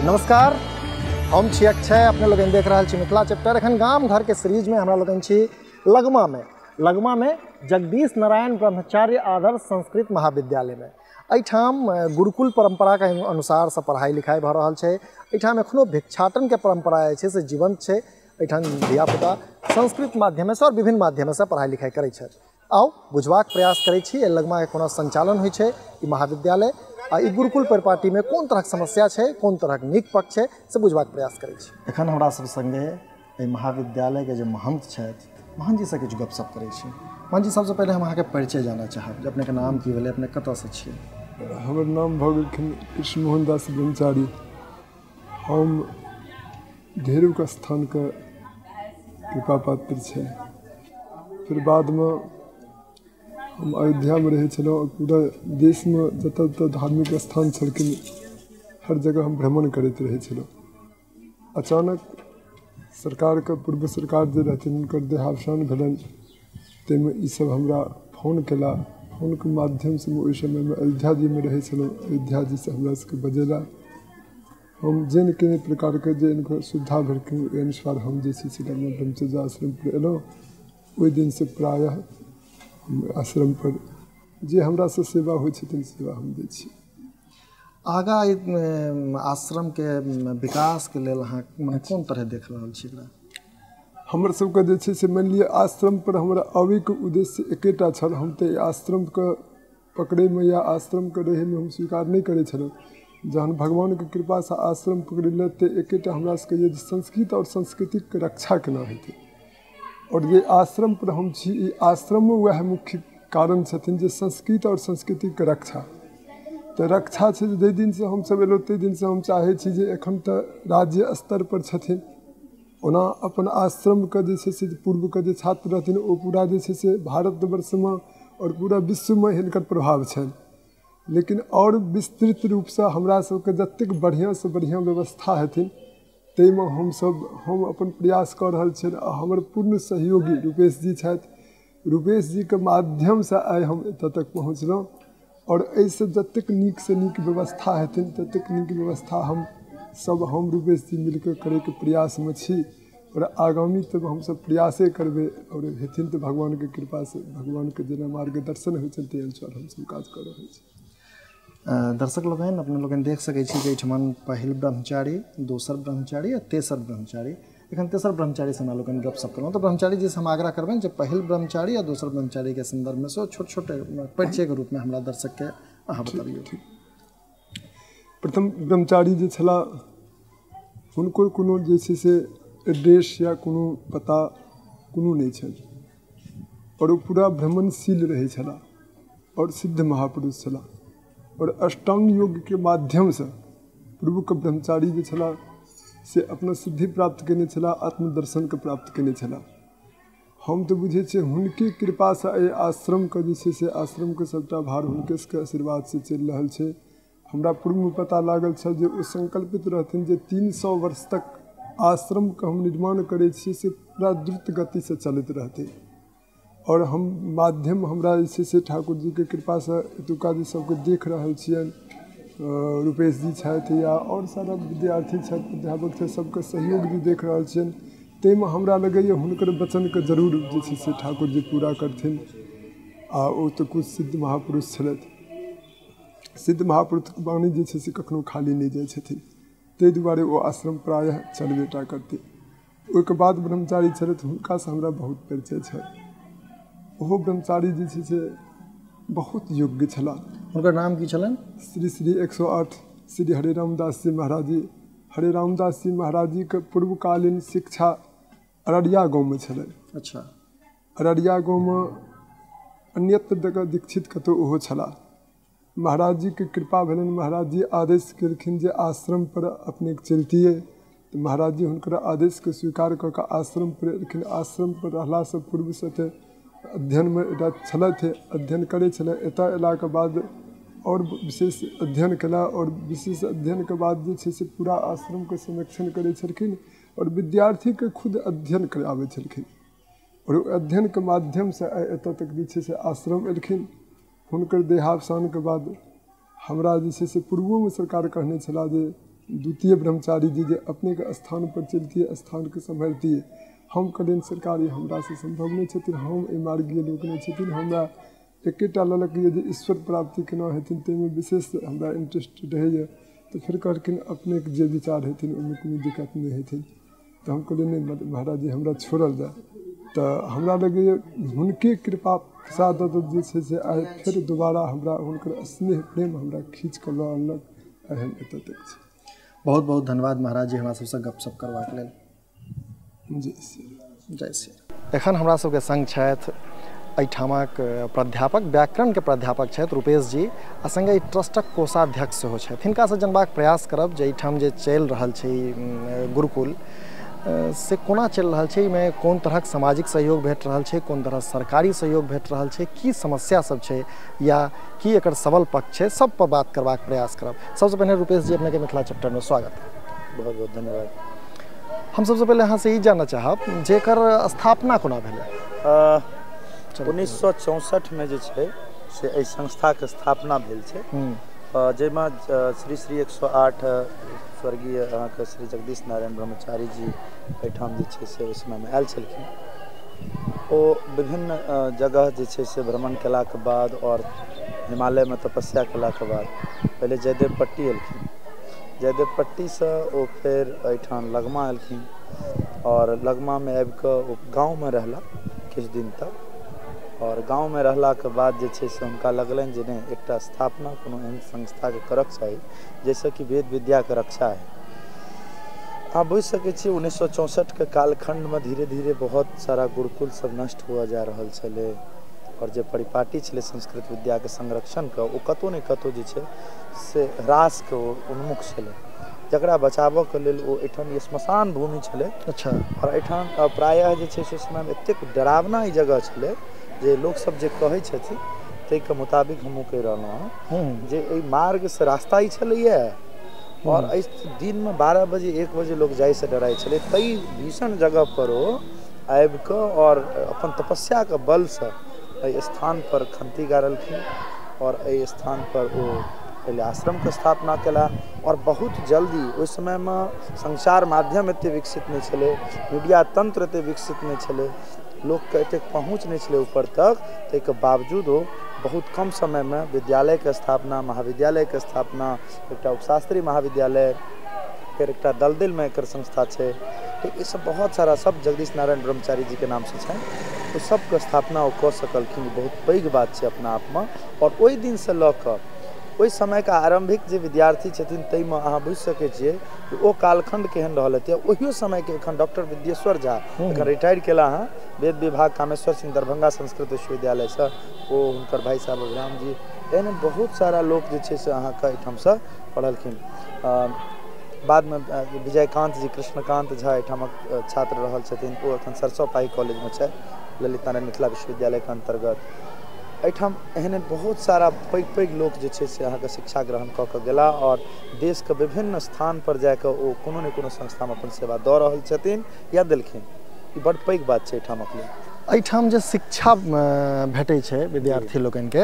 नमस्कार, हम छी अक्षय। अपने लोग देख रहा छी मिथिला चैप्टर। एखन गाम घर के सीरीज में हमरा लोग छी लगमा में जगदीश नारायण ब्रह्मचार्य आदर्श संस्कृत महाविद्यालय में। एठाम गुरुकुल परंपरा के अनुसार से पढ़ाई लिखाई भ रहल छै। एठाम एखनो भिक्षाटन के परंपरा छै से जीवंत छै। एठाम धियापुता संस्कृत माध्यम से और विभिन्न माध्यम से पढ़ाई लिखाई करै छै। आओ बुझबाक प्रयास करै छी लगमा के कोना संचालन होइ छै ई महाविद्यालय आ ई गुरुकुल परिपाटी में कोन तरह समस्या है, कोन तरह नीक पक्ष है से बुझबाक प्रयास करै छी। एखन हमरा सब संगे एहि महाविद्यालय के जो महंत छथि, महंत जी से किछु गपशप करै छी। महंत जी, सबसे पहले हम अहाँके परिचय जानना चाहब जे अपने के नाम की भेलै, अपने कतऽ से छियै? हमर नाम भऽ गेलखिन कृष्ण मोहन दास ब्रह्मचारी। हम ढेरुक स्थान के कृपा पात्र छै। फिर बाद में हम अयोध्या में रहै छलहुँ और पूरा देश में जतऽ जतऽ धार्मिक स्थान छलखिन हर जगह हम भ्रमण करैत रहै छलहुँ। अचानक सरकार के पूर्व सरकार जे रहथिन हुनकर देहावसान भेलनि, ताहिमे ई सब हमरा फोन केला। फोन के माध्यम से ओहि समय में अयोध्या जी में रहै छलहुँ। अयोध्या जी से हमरा सबके बजेला। हम जेन के प्रकार के जे इनको सुविधा भेलखिन ओहि अनुसार हम जे छै से ब्रह्मचर्य आश्रम पर एलहुँ। ओहि दिन से प्रायः आश्रम पर जे हमरा से सेवा होइ छथिन सेवा हम दै छी। आगा आश्रम के विकास के लेल अहाँ मने कोन तरह देख रहल छी एकरा? हमर सबके जे छै से मानि लिअ आश्रम पर हमरा आबै के उद्देश्य एकेटा छल। हम तऽ आश्रम के पकड़े में या आश्रम के रहे में हम स्वीकार नहीं करै छलहुँ। जहन भगवान के कृपा से आश्रम पकड़ेलक तऽ एकेटा हमरा सबके ये संस्कृत और संस्कृति के रक्षा केना हेतै। और ये आश्रम पर हम छी, ई आश्रम में वह मुख्य कारण छथिन जे संस्कृत और संस्कृति के रक्षा। तो रक्षा छै जे दिन से हम सब एलहुँ ताहि दिन से हम चाहै छी जे एखन तऽ राज्य स्तर पर छथिन, ओना अपन आश्रम के जे छै से पूर्व के जे छात्र रहथिन ओ पूरा जे छै से भारतवर्ष में और पूरा विश्व में हिनकर प्रभाव छनि। लेकिन और विस्तृत रूप से हमरा सबके जतेक बढ़िया से बढ़िया व्यवस्था हेथिन ताहिमे हम अपन प्रयास कऽ रहल छियनि। आ हमर पूर्ण सहयोगी रूपेश जी छथि। रूपेश जी के माध्यम से आइ हम एतऽ तक पहुँचलहुँ। और एहिसँ जतेक नीक से नीक व्यवस्था हेथिन ततेक नीक व्यवस्था हम रूपेश जी मिलकर करैके प्रयास में छी। और आगामी तक हम सब प्रयासे करबै और हेथिन तऽ भगवान के कृपा से भगवान के जेना मार्गदर्शन होइ छनि ताहि अनुसार हम सब काज कऽ रहल छी। दर्शक लोगन, अपने लोगन देख सकै छी जे एहिठमन पहिल ब्रह्मचारी, दोसर ब्रह्मचारी आ तेसर ब्रह्मचारी। एखन तेसर ब्रह्मचारी से हमरा लोगन गपशप करलहुँ। तो ब्रह्मचारी जी से हम आग्रह करबनि जे पहिल ब्रह्मचारी आ दोसर ब्रह्मचारी के संदर्भ में से छोट छोट परिचय के रूप में हमरा दर्शक के अहाँ बताबियौ। प्रथम ब्रह्मचारी जे छला हुनको कोनो जे छै से एड्रेस या कोनो पता कोनो नहीं छनि और वो पूरा भ्रमणशील रहै छला और सिद्ध महापुरुष छला। और अष्टांग योग के माध्यम से पूर्व के ब्रह्मचारी जे छला से अपना सिद्धि प्राप्त केने छला, आत्मदर्शन के प्राप्त केने छला। हम तो बुझे छे हुनके कृपा से एहि आश्रम के जे छै से आश्रम के सबटा भार हुनके के आशीर्वाद से चल रहल छै। हमरा पूर्व में पता लागल छल जे ओ संकल्पित रहथिन जे 300 वर्ष तक आश्रम के हम निर्माण करे छी से पूरा द्रुत गति से चलते रहते। और हम माध्यम हमरा जे छै से ठाकुर जी के कृपा से एतुका जे सबके देख रहल छियनि, रूपेश जी छथि या और सारा विद्यार्थी छथि, अध्यापक छथि, सबके सहयोग जे देख रहल छियनि ताहिमे हमरा लगैए हुनकर वचन के जरूर जे छै से ठाकुर जी पूरा करथिन। आ ओ तऽ कुछ सिद्ध महापुरुष छलथि। सिद्ध महापुरुष के वाणी जे छै से कखनो खाली नहीं जाइ छथिन, ताहि दुआरे ओ आश्रम प्रायः चलबेटा करते। ओहिके बाद ब्रह्मचारी छलथि, हुनका से हमरा बहुत परिचय छै। ओहो ब्रह्मचारी जे छै से बहुत योग्य छला। हुनकर नाम की छलन? श्री श्री 108 श्री हरे रामदास जी महाराज जी। हरे रामदास जी महाराज जी के पूर्वकालीन शिक्षा अररिया गाँव में छलन। अच्छा। अररिया गाँव में अन्यत्र जगह दीक्षित कतौ ओहो छला। महाराज जी के कृपा भेलनि, महाराज जी आदेश केलखिन जे आश्रम पर अपने चलतियै तो महाराज जी हुनकर आदेश के स्वीकार कऽ कऽ आश्रम पर एलखिन। आश्रम पर रहला से पूर्व से तऽ अध्ययन में छलथि, अध्ययन करै छलै। एतऽ अयलाके बाद और विशेष अध्ययन कला और विशेष अध्ययन के बाद जे छै से पूरा आश्रम के संरक्षण करै छलखिन और विद्यार्थी के खुद अध्ययन कराबै छलखिन। और अध्ययन के माध्यम से एतऽ तक जे छै से आश्रम एलखिन। हुनकर देहावसान के बाद हमरा जे छै से पूर्वो में सरकार कहने छला जे द्वितीय ब्रह्मचारी जी जे अपने के स्थान पर चलतियै, स्थान के सम्हरतियै। हम कहलियनि सरकार हमरा से संभव नहीं छथिन, हम ए मार्गीय लोक नहीं छथिन, हमरा एकेटा ललक जे ईश्वर प्राप्ति केना हेथिन ताहिमे विशेष हमरा इंटरेस्ट रहैए। तो फिर कहलखिन अपने के जे विचार हेथिन ओहिमे कोनो दिक्कत नहीं हेथिन। तो हम कहलियै नहीं महाराज जी हमरा छोड़ल जाए। तो हमरा लगैए हुनके कृपा प्रसाद जे छै से आइ फिर दोबारा हमरा हुनकर स्नेह प्रेम हमरा खींच कऽ लऽ अनलक, आइ हम एतऽ तक छी। बहुत बहुत धन्यवाद महाराज जी हमरा सबसँ गपशप करबाक लेल। जय श्री जय श्री। एखन हमरा सबके संग छथि एहिठामक प्राध्यापक, व्याकरणके प्राध्यापक छथि रूपेश जी, आ संगे ई ट्रस्टक कोषाध्यक्ष सेहो छथि। हिनकासँ जनबाक प्रयास करब जे एहिठाम जे चलि रहल छै गुरुकुल से कोना चलि रहल छै, एहिमे कोन तरहक सामाजिक सहयोग भेट रहल छै, कोन तरह सरकारी सहयोग भेट रहल छै, की समस्या सब छै या की एकर सबल पक्ष छै, सब पर बात करबाक प्रयास करब। सबसँ पहिने रूपेश जी अपनेके मिथिला चैप्टरमे स्वागत। बहुत बहुत धन्यवाद। हम सबसँ पहिले अहाँसँ ई जानऽ चाहब जे एकर स्थापना कोना भेलै। 1964 में जे छै से एहि संस्थाके स्थापना भेल छै, जाहिमे श्री श्री 108 स्वर्गीय अहाँके श्री जगदीश नारायण ब्रह्मचारी जी एहिठाम जे छै से ओहि समयमे आयल छलखिन। ओ विभिन्न जगह जे छै से भ्रमण केलाके बाद और हिमालयमे तपस्या केलाके बाद पहिले जयदेव पट्टी एलखिन। जयदेव पट्टीसँ ओ फेर एहिठाम लगमा एलखिन और लगमामे आबि कऽ ओ गाँवमे रहला किछु दिन तक। और गाँव में रहला के बाद जे छै से हुनका लगलनि जे नहीं एकटा स्थापना कोनो एहन संस्था के करक चाही जैसे कि वेद विद्या के रक्षा है। अहाँ बुझि सकै छी 1964 के कालखंड में धीरे धीरे बहुत सारा गुरुकुल सब नष्ट हुआ जा रहल छलै और जे परिपाटी छलै संस्कृत विद्या के संरक्षण के ओ कतौ ने कतौ जे छै से ह्रास के उन्मुख छलै, जकरा बचाबऽ के लेल ओ एहिठाम श्मशान भूमि छलै। अच्छा। और एहिठाम प्रायः जे छै से समय एतेक डरावना ई जगह छलै जे लोग सब जे कहै छथिन ताहिके मुताबिक हमहूँ कहि रहलहुँ हँ जे एहि मार्ग से रास्ता ही छलैए और एहि दिन में 12 बजे 1 बजे लोग जाय से डराइ छलै। ताहि भीषण जगह पर ओ आबि कऽ और अपन तपस्या के बल से एहि स्थान पर खंती गाड़लखिन और एहि स्थान पर ओ पहले आश्रम के स्थापना केला। और बहुत जल्दी ओहि समय में संचार माध्यम एते विकसित नहीं छलै, मीडिया तंत्र एते विकसित नहीं छलै, लोग के एतेक पहुँच नहीं छलै ऊपर तक। ताहिके बावजूद ओ बहुत कम समय में विद्यालय के स्थापना, महाविद्यालय के स्थापना, एकटा उपशास्त्री महाविद्यालय, फिर एकटा दलदिल में एकर संस्था छै, ठीक, ई सब बहुत सारा सब जगदीश नारायण ब्रह्मचारी जी के नाम से छै। तो सबके स्थापना ओ कऽ सकलखिन, बहुत पैघ बात छै अपना आप में। और ओहि दिन से लऽ कऽ ओहि समय का आरंभिक जे विद्यार्थी छथिन ताहिमे अहाँ बुझि सकै छियै कि ओ कालखंड केहन रहल हेतै। ओहियो समय के एखन डॉक्टर विद्येश्वर झा एखन रिटायर केला हँ वेद विभाग कामेश्वर सिंह दरभंगा संस्कृत विश्वविद्यालय से, ओ हुनकर भाई साहब अभिराम जी, एहन बहुत सारा लोग जे छै से अहाँके एहिठामसँ पढ़लखिन। बाद में विजयकांत जी, कृष्णकांत झा एहिठामक छात्र रहल छथिन, ओ एखन सरसोपाही कॉलेज में छै ललित नारायण मिथिला विश्वविद्यालय के अंतर्गत। एहिठाम एहन बहुत सारा पैघ पैघ लोक जे छै से अहाँके शिक्षा ग्रहण कऽ कऽ गेला और देश के विभिन्न स्थान पर जाकऽ ओ कोनो ने कोनो संस्था में अपन सेवा दऽ रहल छथिन या देलखिन। ई बड़ पैघ बात छै एहिठामक लेल। एहिठाम जे शिक्षा भेटै छै विद्यार्थी लोकनिके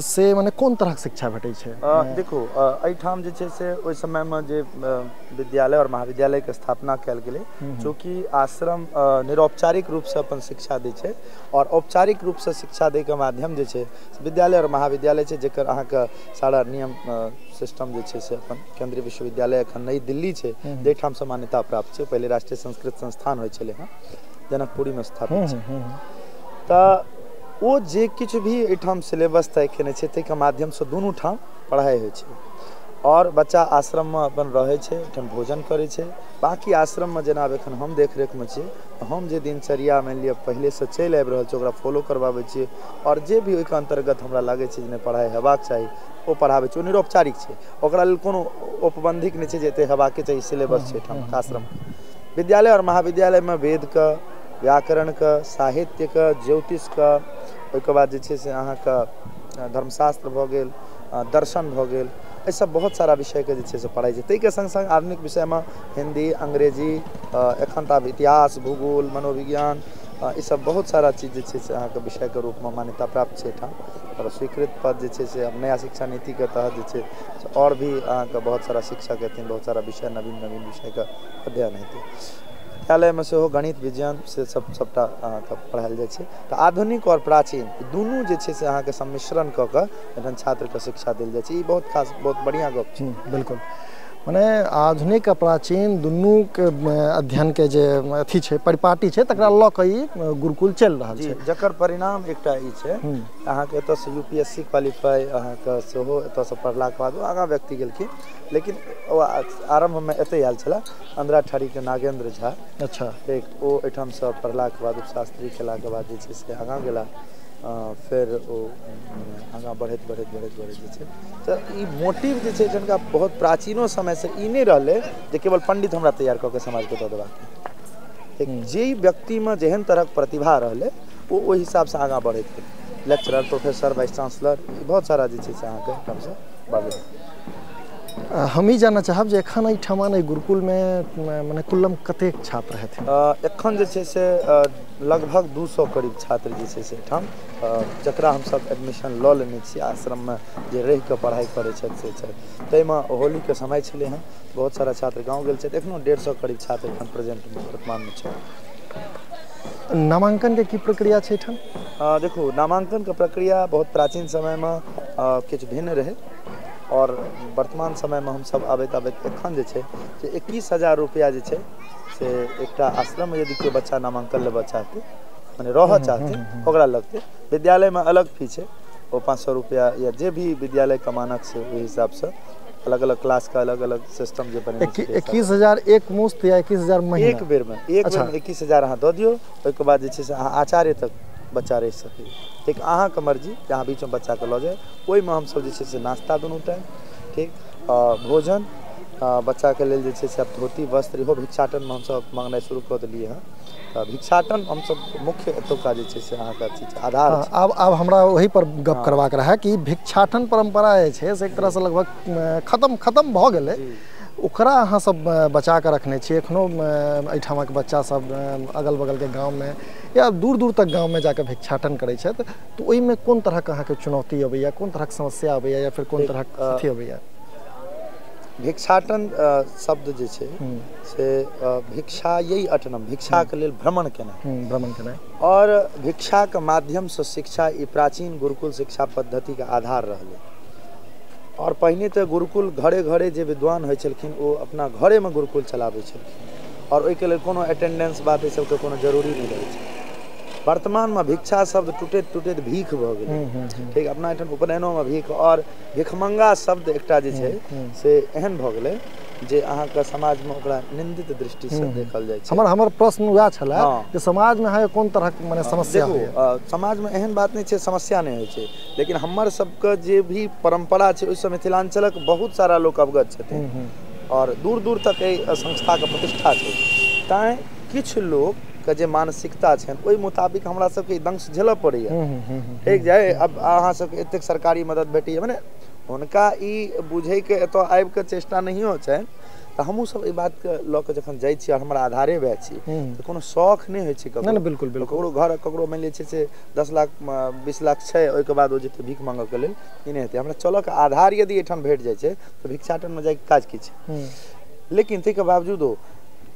से मने कोन तरहक शिक्षा भेटै छै? देखू एहिठाम जे छै से ओहि समयमे जे विद्यालय और महाविद्यालयके स्थापना कयल गेलै, चूँकि आश्रम निरौपचारिक रूपसँ अपन शिक्षा दै छै और औपचारिक रूपसँ शिक्षा दैके माध्यम जे छै विद्यालय और महाविद्यालय छै, जेकर अहाँके सारा नियम सिस्टम जे छै से अपन केंद्रीय विश्वविद्यालय एखन नई दिल्ली छै जाहिठामसँ मान्यता प्राप्त छै। पहिले राष्ट्रीय संस्कृत संस्थान होइ छलै हँ, जनकपुरी में स्थापित छै। तऽ ओ जे किछु भी एहिठाम सिलेबस तय केने छै ताहिके माध्यमसँ दुनू ठाम पढ़ाइ होइ छै और बच्चा आश्रममे अपन रहै छै, एहिठाम भोजन करै छै। बाकी आश्रममे जेना आब एखन हम देखरेखमे छियै, हम जे दिनचर्या मानि लिअ पहिलेसँ चलि आबि रहल छै ओकरा फॉलो करबाबै छियै और जे भी ओहिके अन्तर्गत हमरा लागै छै जे नहि पढ़ाइ हेबाक चाही ओ पढ़ाबै छै। ओ निरौपचारिक छै, ओकरा लेल कोनो औपबन्धिक नहि छै जे एते हेबाके चाही सिलेबस छै एहिठाम आश्रम। विद्यालय और महाविद्यालयमे वेदके, व्याकरणके, साहित्यके, ज्योतिषके, ओहिके बाद जे छै से अहाँके धर्मशास्त्र भऽ गेल, दर्शन भऽ गेल, एहि सब बहुत सारा विषयके जे छै से पढ़ाइ छै। ताहिके संग संग आधुनिक विषयमे हिंदी, अंग्रेजी, एखन तऽ आब इतिहास, भूगोल, मनोविज्ञान, ई सब बहुत सारा चीज जे छै से अहाँके विषयके रूपमे मान्यता प्राप्त छै एहिठाम। और स्वीकृत पद जे छै से अब नया शिक्षा नीति के तहत जे छै से और भी अहाँके बहुत सारा शिक्षक हेथिन, बहुत सारा विषय नवीन विषयके अध्ययन हेतै। विद्यालयमे सेहो गणित विज्ञान से सबटा अहाँके पढ़ायल जाइ छै। तऽ आधुनिक और प्राचीन दुनू जे छै से अहाँके सम्मिश्रण कऽ कऽ एखन छात्रके शिक्षा देल जाइ छै। ई बहुत खास बहुत बढ़िया गप छै। बिल्कुल, माने आधुनिक आ प्राचीन दुनू के अध्ययन के जे अथी छै परिपाटी छै तकरा लऽ कऽ ई गुरुकुल चलि रहल छै। जकर परिणाम एकटा ई छै अहाँके एतऽसँ UPSC क्वालिफाई अहाँके सेहो एतऽसँ पढ़लाके बाद आगाँ व्यक्ति गेलखिन, लेकिन ओ आरम्भमे एतै आयल छलै अंधराठाढ़ीके नागेंद्र झा। अच्छा, एक ओ एहिठामसँ पढ़लाके बाद उपशास्त्री केलाके बाद जे छै से आगाँ गेला, फिर ओ आगाँ बढ़ैत जे छै तऽ ई मोटिव जे छै जिनका बहुत प्राचीनो समयसँ ई नहि रहलै जे केवल पंडित हमरा तैयार कऽ के समाजके दऽ देबाक। जे व्यक्तिमे जेहन तरहक प्रतिभा रहलै ओ ओहि हिसाबसँ आगाँ बढ़ैत गेलै। लेक्चरर, प्रोफेसर, वाइस चांसलर बहुत सारा जे छै से अहाँके एहिठामसँ बढ़लै। हम ई जानना चाहब जे एखन एहिठमा गुरुकुलमे मने कुल्लम कतेक छात्र हेथिन? एखन जे छै से लगभग 200 करीब छात्र जे छै से एहिठाम जकरा हमसब एडमिशन लऽ लेने छी आश्रममे जे रहि कऽ पढ़ाइ करै छथि से छथि। ताहिमे होलीके समय छलै हँ, बहुत सारा छात्र गाँव गेल छथि। एखनो 150 करीब छात्र एखन प्रेजेंटमे वर्तमानमे छै। नामांकनके की प्रक्रिया छै एहिठाम? देखू, नामांकनके प्रक्रिया बहुत प्राचीन समयमे किछु भिन्न रहै और वर्तमान समयमे हमसब आबैत एखन जे छै से 21,000 रुपैआ जे छै से एकटा आश्रममे यदि केओ बच्चा नामांकन लेबऽ चाहतै मने रहऽ चाहतै ओकरा लगतै। विद्यालयमे अलग फी छै, ओ 500 रुपैआ या जे भी विद्यालयके मानक छै ओहि हिसाबसँ अलग अलग क्लास का अलग अलग सिस्टम जे बनेने छै। 21,000 एक मुश्त या 21,000 महीना? एक बेरमे 21,000 अहाँ दऽ दियौ, ओहिके बाद जे छै से अहाँ आचार्य तक बच्चा रहि सकैए। ठीक, अहाँके मर्जी जे अहाँ बीचमे बच्चाके लऽ जाय। ओहिमे हमसब जे छै से नाश्ता दुनू टाइम, ठीक, भोजन बच्चाके लेल जे छै से धोती वस्त्र इहो भिक्षाटनमे हमसब मांगनाइ शुरू कऽ देलियै हँ। तऽ भिक्षाटन हमसब मुख्य एतुका जे छै से अहाँके अथी छै, आधार छै। आब हमरा वही पर गप करबाक रहै कि भिक्षाटन परंपरा जे छै से एक तरहसँ लगभग खत्म भऽ गेलै। ओकरा अहाँ सब बचा कऽ रखने छियै एखनो एहिठामक बच्चा सब अगल बगलके गाँवमे या दूर दूर तक गाँवमे जाकऽ भिक्षाटन करै छथि, तऽ ओहिमे कोन तरहक अहाँके चुनौती अबैया, कोन तरहक समस्या अबैया या फिर कोन तरहक अथी अबैया? भिक्षाटन शब्द जे छै से भिक्षायै अटनम, भिक्षाके लेल भ्रमण केनाइ और भिक्षाके माध्यमसँ शिक्षा ई प्राचीन गुरुकुल शिक्षा पद्धतिके आधार रहलै। और पहिने तऽ गुरुकुल घरे घरे जे विद्वान होइ छलखिन ओ अपना घरेमे गुरुकुल चलाबै छलखिन और ओहिके लेल कोनो अटेंडेंस बात एहि सबके कोनो जरूरी नहि रहै छै। वर्तमानमे भिक्षा शब्द टूटैत भीख भऽ गेलै। ठीक, अपना एहिठाम उपनयनोमे भीख और भिखमंगा शब्द एकटा जे छै से एहन भऽ गेलै जे अहाँके समाजमे ओकरा निंदित दृष्टिसँ देखल जाइ छै। हमर प्रश्न वएह छलै जे समाजमे अहाँके कोन तरहक मने समस्या होइया? समाजमे एहन बात नहि छै समस्या नहि होइ छै, लेकिन हमर सबके जे भी परंपरा छै ओहिसँ मिथिलांचलक बहुत सारा लोक अवगत छथिन और दूर दूर तक एहि संस्थाके प्रतिष्ठा छै। तैँ किछु लोकके जे मानसिकता छनि ओहि मुताबिक हमरा सबके दंश झेलऽ पड़ैया। ठीक छै, अब अहाँ सबके एतेक सरकारी मदद भेटैया, मने हुनका ई बुझैके एतऽ आबिकऽ चेष्टा नहियो छनि। तऽ हमहूँ सब एहि बातके लऽ कऽ जखन जाइ छी और हमरा आधारे वएह छी तऽ कोनो शौख नहि होइ छै ककरो। बिल्कुल ककरो घर ककरो मानि लै छै 10 लाख 20 लाख छै, ओहिके बाद ओ जेतै भीख मांगऽके लेल, ई नहि हेतै। हमरा चलऽके आधार यदि एहिठाम भेट जाइ छै तऽ भिक्षाटनमे जाइके काज की छै। लेकिन ताहिके बावजूदो